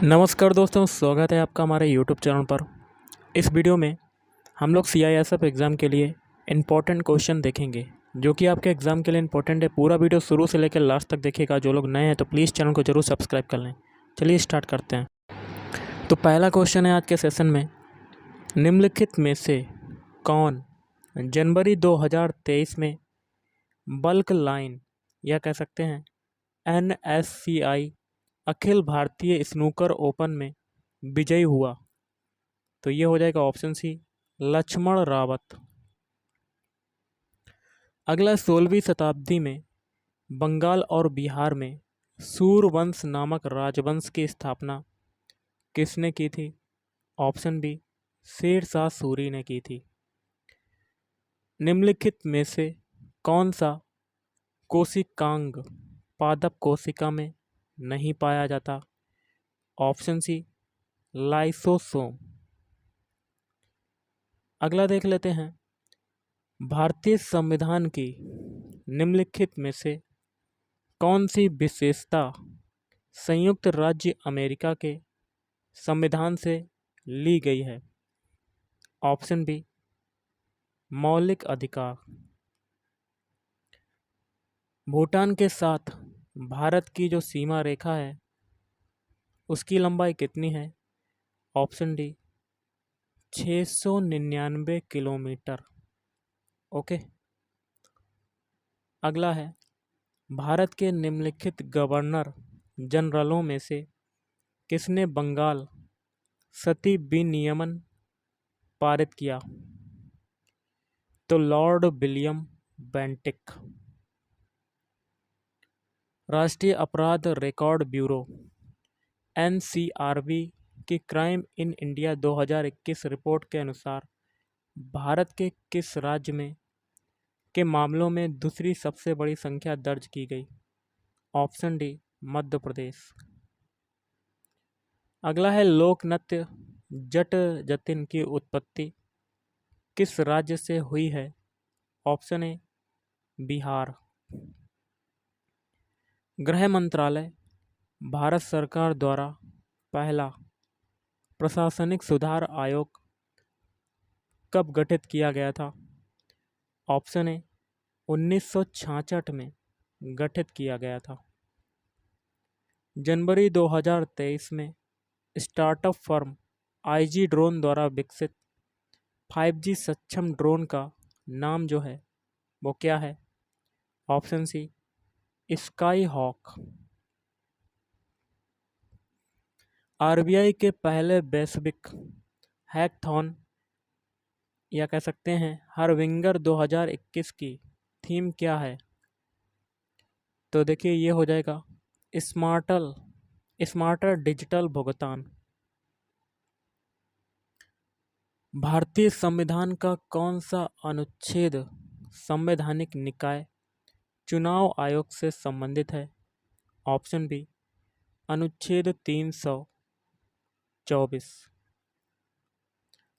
नमस्कार दोस्तों, स्वागत है आपका हमारे यूट्यूब चैनल पर। इस वीडियो में हम लोग सीआईएसएफ एग्ज़ाम के लिए इम्पोर्टेंट क्वेश्चन देखेंगे, जो कि आपके एग्ज़ाम के लिए इम्पोर्टेंट है। पूरा वीडियो शुरू से लेकर लास्ट तक देखिएगा। जो लोग नए हैं तो प्लीज़ चैनल को जरूर सब्सक्राइब कर लें। चलिए स्टार्ट करते हैं। तो पहला क्वेश्चन है आज के सेशन में, निम्नलिखित में से कौन जनवरी 2023 में बल्क लाइन या कह सकते हैं NSCI Akhil Bharatiya snooker open में विजयी हुआ? तो ये हो जाएगा ऑप्शन सी, लक्ष्मण रावत। अगला, 16वीं शताब्दी में बंगाल और बिहार में सूरवंश नामक राजवंश की स्थापना किसने की थी? ऑप्शन बी, शेरशाह सूरी ने की थी। निम्नलिखित में से कौन सा कोशिकांग पादप कोशिका में नहीं पाया जाता? Option C, lysosome. अगला देख लेते हैं, भारतीय संविधान की निम्नलिखित में से कौन सी विशेषता संयुक्त राज्य अमेरिका के संविधान से ली गई है? ऑप्शन बी, मौलिक अधिकार। भूटान के साथ भारत की जो सीमा रेखा है उसकी लंबाई कितनी है? Option D, 699 kilometre. ओके। अगला है, भारत के निम्नलिखित गवर्नर जनरलों में से किसने बंगाल सती विनियमन पारित किया? तो लॉर्ड विलियम बेंटिक। राष्ट्रीय अपराध रिकॉर्ड ब्यूरो NCRB की क्राइम इन इंडिया 2021 रिपोर्ट के अनुसार भारत के किस राज्य में के मामलों में दूसरी सबसे बड़ी संख्या दर्ज की गई? Option D, Madhya Pradesh. अगला है, लोक नृत्य जट जतिन की उत्पत्ति किस राज्य से हुई है? Option A, Bihar. गृह मंत्रालय भारत सरकार द्वारा पहला प्रशासनिक सुधार आयोग कब गठित किया गया था? ऑप्शन ए, 1966 में गठित किया गया था। जनवरी 2023 में स्टार्टअप फर्म IG ड्रोन द्वारा विकसित 5G सक्षम ड्रोन का नाम जो है वो क्या है? Option C, sky hawk. RBI के पहले वैश्विक हैकथॉन या कह सकते हैं हरविंगर 2021 की थीम क्या है? तो देखिए ये हो जाएगा स्मार्टर डिजिटल भुगतान। भारतीय संविधान का कौन सा अनुच्छेद संवैधानिक निकाय चुनाव आयोग से संबंधित है? ऑप्शन बी, अनुच्छेद 324।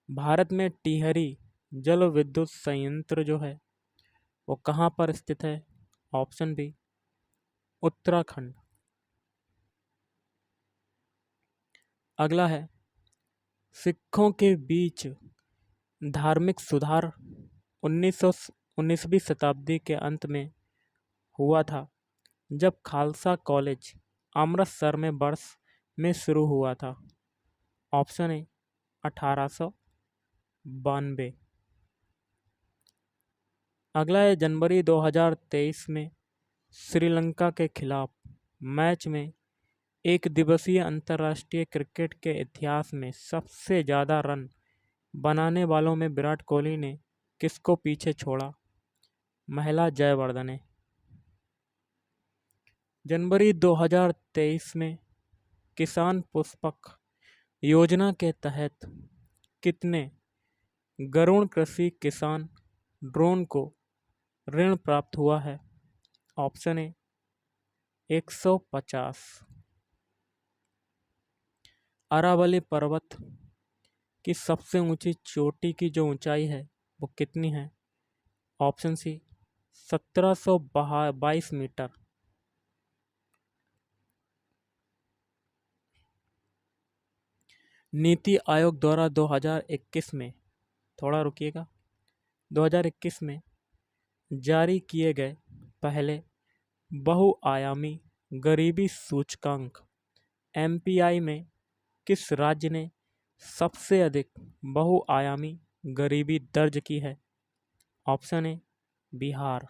भारत में टिहरी जल विद्युत संयंत्र जो है वो कहाँ पर स्थित है? Option B, Uttarakhand. अगला है, सिखों के बीच धार्मिक सुधार 19वीं शताब्दी के अंत में हुआ था जब खालसा कॉलेज अमृतसर में वर्ष में शुरू हुआ था। Option A, 1892। अगला है, जनवरी 2023 में श्रीलंका के खिलाफ मैच में एक दिवसीय अंतर्राष्ट्रीय क्रिकेट के इतिहास में सबसे ज़्यादा रन बनाने वालों में विराट कोहली ने किसको पीछे छोड़ा? महिला जयवर्धने। जनवरी 2023 में किसान पुष्पक योजना के तहत कितने गरुड़ कृषि किसान ड्रोन को ऋण प्राप्त हुआ है? Option A, 150। अरावली पर्वत की सबसे ऊंची चोटी की जो ऊंचाई है वो कितनी है? Option C, 1722 metre. NITI Aayog द्वारा 2021 में, थोड़ा रुकिएगा, 2021 में जारी किए गए पहले बहुआयामी गरीबी सूचकांक एमपीआई में किस राज्य ने सबसे अधिक बहुआयामी गरीबी दर्ज की है? Option A Bihar.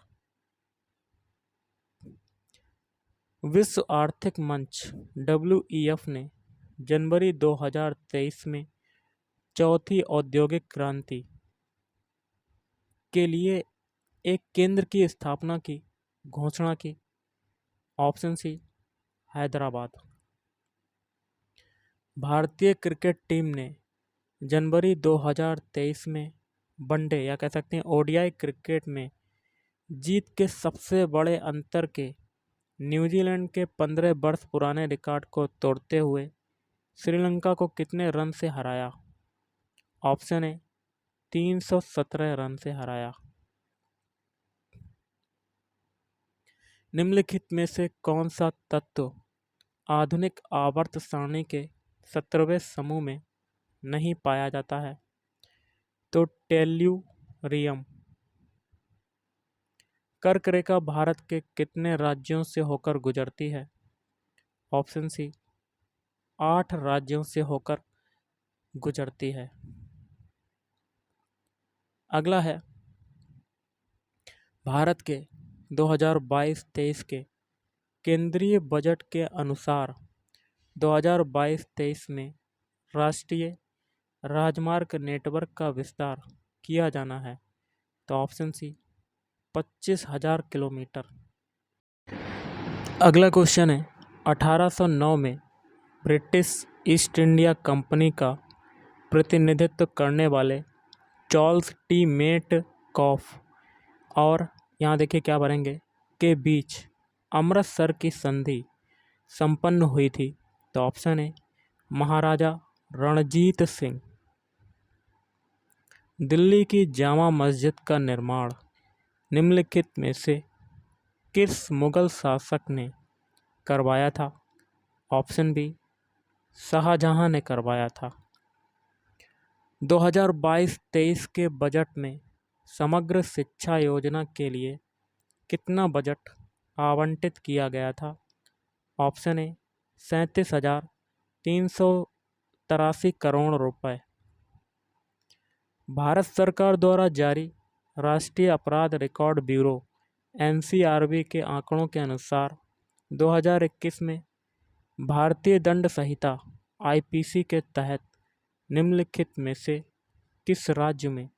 विश्व आर्थिक मंच WEF ने जनवरी 2023 में चौथी औद्योगिक क्रांति के लिए एक केंद्र की स्थापना की घोषणा की। Option C Hyderabad. भारतीय क्रिकेट टीम ने जनवरी 2023 में वनडे या कह सकते हैं ओडीआई क्रिकेट में जीत के सबसे बड़े अंतर के न्यूजीलैंड के 15 वर्ष पुराने रिकॉर्ड को तोड़ते हुए श्रीलंका को कितने रन से हराया? ऑप्शन ए 317 रन से हराया। निम्नलिखित में से कौन सा तत्व आधुनिक आवर्त सारणी के 17वें समूह में नहीं पाया जाता है? तो टेल्यूरियम। कर्क रेखा भारत के कितने राज्यों से होकर गुजरती है? ऑप्शन सी 8 राज्यों से होकर गुजरती है। अगला है भारत के 2022-23 के केंद्रीय बजट के अनुसार 2022-23 में राष्ट्रीय राजमार्ग नेटवर्क का विस्तार किया जाना है। तो ऑप्शन सी 25,000 किलोमीटर। अगला क्वेश्चन है 1809 में ब्रिटिश ईस्ट इंडिया कंपनी का प्रतिनिधित्व करने वाले चार्ल्स टी मेटकॉफ और यहाँ देखिए क्या भरेंगे के बीच अमृतसर की संधि संपन्न हुई थी। तो ऑप्शन है महाराजा रणजीत सिंह। दिल्ली की जामा मस्जिद का निर्माण निम्नलिखित में से किस मुगल शासक ने करवाया था? ऑप्शन बी शाहजहां ने करवाया था। 2022-23 के बजट में समग्र शिक्षा योजना के लिए कितना बजट आवंटित किया गया था? ऑप्शन ए 37,383 करोड़ रुपए। भारत सरकार द्वारा जारी राष्ट्रीय अपराध रिकॉर्ड ब्यूरो NCRB के आंकड़ों के अनुसार 2021 में भारतीय दंड संहिता IPC के तहत निम्नलिखित में से किस राज्य में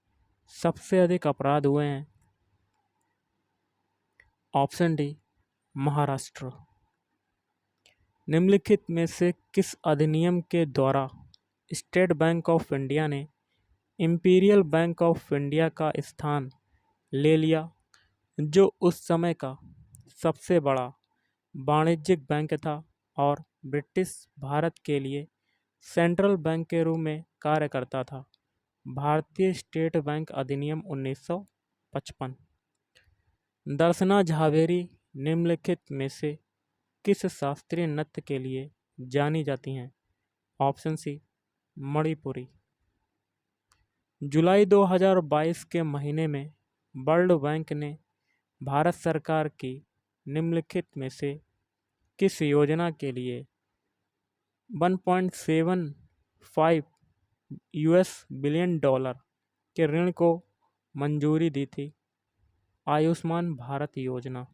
सबसे अधिक अपराध हुए हैं? Option D Maharashtra. निम्नलिखित में से किस अधिनियम के द्वारा स्टेट बैंक ऑफ इंडिया ने इंपीरियल बैंक ऑफ इंडिया का स्थान ले लिया, जो उस समय का सबसे बड़ा वाणिज्यिक बैंक था और ब्रिटिश भारत के लिए सेंट्रल बैंक के रूप में कार्य करता था? भारतीय स्टेट बैंक अधिनियम 1955। दर्शना झावेरी निम्नलिखित में से किस शास्त्रीय नृत्य के लिए जानी जाती हैं? Option C Manipuri. जुलाई 2022 के महीने में वर्ल्ड बैंक ने भारत सरकार की निम्नलिखित में से किस योजना के लिए 1.75 बिलियन डॉलर के ऋण को मंजूरी दी थी? आयुष्मान भारत योजना।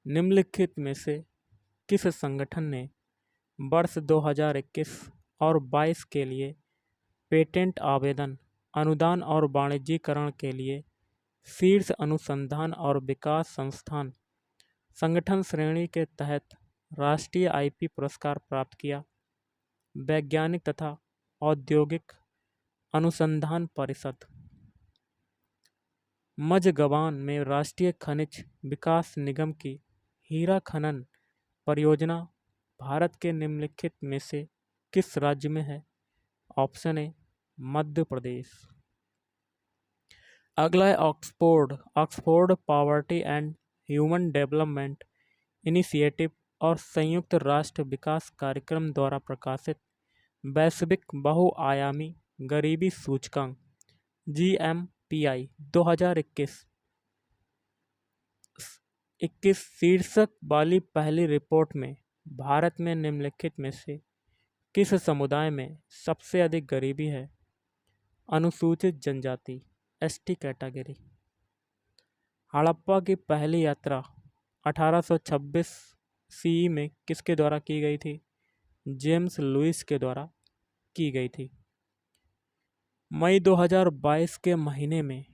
निम्नलिखित में से किस संगठन ने वर्ष 2021 और 22 के लिए पेटेंट आवेदन अनुदान और वाणिज्यीकरण के लिए शीर्ष अनुसंधान और विकास संस्थान संगठन श्रेणी के तहत राष्ट्रीय IP पुरस्कार प्राप्त किया? वैज्ञानिक तथा औद्योगिक अनुसंधान परिषद। मझगवान में राष्ट्रीय खनिज विकास निगम की हीरा खनन परियोजना भारत के निम्नलिखित में से किस राज्य में है? Option A Madhya Pradesh. अगला है Oxford poverty and human development initiative और संयुक्त राष्ट्र विकास कार्यक्रम द्वारा प्रकाशित वैश्विक बहुआयामी गरीबी सूचकांक GMPI 2021 शीर्षक वाली पहली रिपोर्ट में भारत में निम्नलिखित में से किस समुदाय में सबसे अधिक गरीबी है? अनुसूचित जनजाति ST कैटेगरी। हड़प्पा की पहली यात्रा 1826 CE में किसके द्वारा की गई थी? जेम्स लुइस के द्वारा की गई थी। मई 2022 के महीने में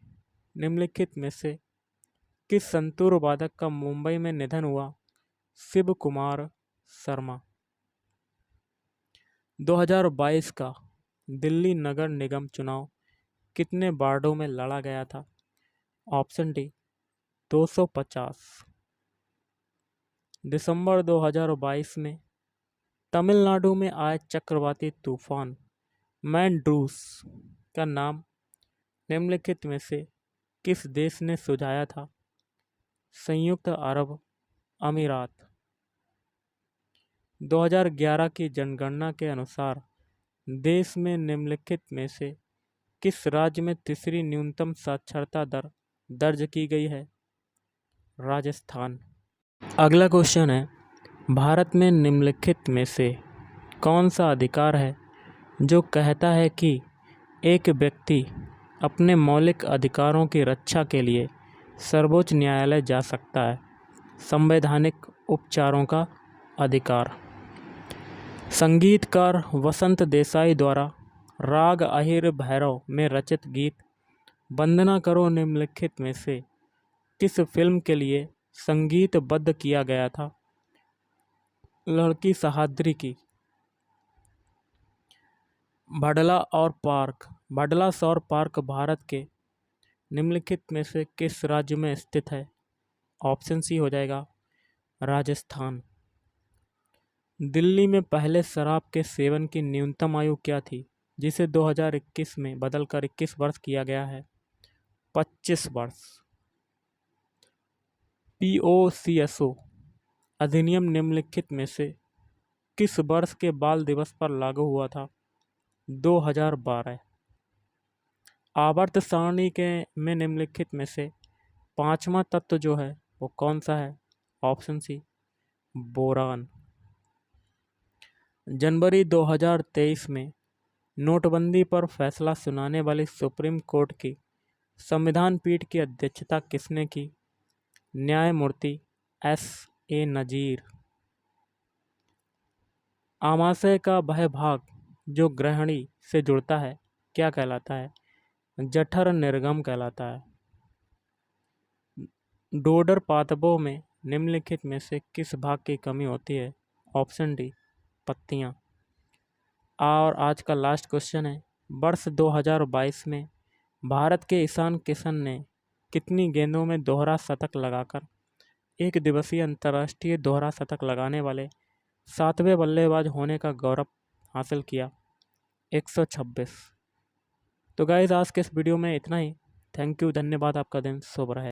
निम्नलिखित में से किस संतूर वादक का मुंबई में निधन हुआ? शिव कुमार शर्मा। 2022 का दिल्ली नगर निगम चुनाव कितने वार्डों में लड़ा गया था? Option D 250। दिसंबर 2022 में तमिलनाडु में आए चक्रवाती तूफान मैनड्रूस का नाम निम्नलिखित में से किस देश ने सुझाया था? संयुक्त अरब अमीरात। 2011 की जनगणना के अनुसार देश में निम्नलिखित में से किस राज्य में तीसरी न्यूनतम साक्षरता दर दर्ज की गई है? राजस्थान। अगला क्वेश्चन है, भारत में निम्नलिखित में से कौन सा अधिकार है जो कहता है कि एक व्यक्ति अपने मौलिक अधिकारों की रक्षा के लिए सर्वोच्च न्यायालय जा सकता है? संवैधानिक उपचारों का अधिकार। संगीतकार वसंत देसाई द्वारा राग अहिर भैरव में रचित गीत वंदना करो निम्नलिखित में से किस फिल्म के लिए संगीतबद्ध किया गया था? लड़की सहाद्री की। भडला सौर पार्क भारत के निम्नलिखित में से किस राज्य में स्थित है? ऑप्शन सी हो जाएगा राजस्थान। दिल्ली में पहले शराब के सेवन की न्यूनतम आयु क्या थी, जिसे 2021 में बदलकर 21 वर्ष किया गया है? 25 वर्ष। POCSO अधिनियम निम्नलिखित में से किस वर्ष के बाल दिवस पर लागू हुआ था? 2012। आवर्त सारणी के में निम्नलिखित में से पांचवा तत्व जो है वो कौन सा है? ऑप्शन सी बोरान। जनवरी 2023 में नोटबंदी पर फैसला सुनाने वाली सुप्रीम कोर्ट की संविधान पीठ की अध्यक्षता किसने की? न्यायमूर्ति S.A. नजीर। आमाशय का वह भाग जो ग्रहणी से जुड़ता है क्या कहलाता है? जठर निर्गम कहलाता है। डोडर पादपों में निम्नलिखित में से किस भाग की कमी होती है? ऑप्शन डी पत्तियां। और आज का लास्ट क्वेश्चन है, वर्ष 2022 में भारत के ईशान किशन ने कितनी गेंदों में दोहरा शतक लगाकर एक दिवसीय अंतर्राष्ट्रीय दोहरा शतक लगाने वाले 7वें बल्लेबाज होने का गौरव हासिल किया? 126। तो गाइस आज के इस वीडियो में इतना ही। थैंक यू, धन्यवाद। आपका दिन शुभ रहे।